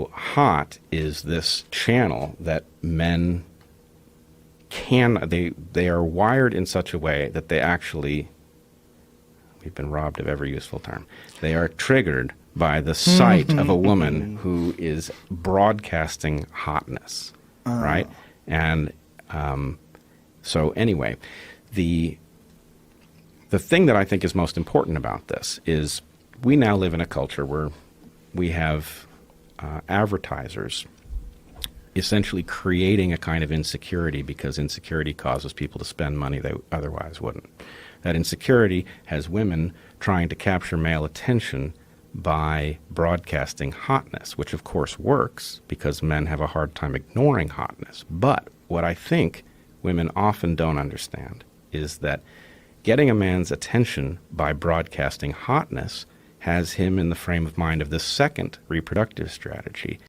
Hot is this channel that men they are wired in such a way that they actually, we've been robbed of every useful term, they are triggered by the sight of a woman who is broadcasting hotness, right? And so anyway, the thing that I think is most important about this is we now live in a culture where we have advertisers essentially creating a kind of insecurity because insecurity causes people to spend money they otherwise wouldn't. That insecurity has women trying to capture male attention by broadcasting hotness, which of course works because men have a hard time ignoring hotness. But what I think women often don't understand is that getting a man's attention by broadcasting hotness has him in the frame of mind of the second reproductive strategy,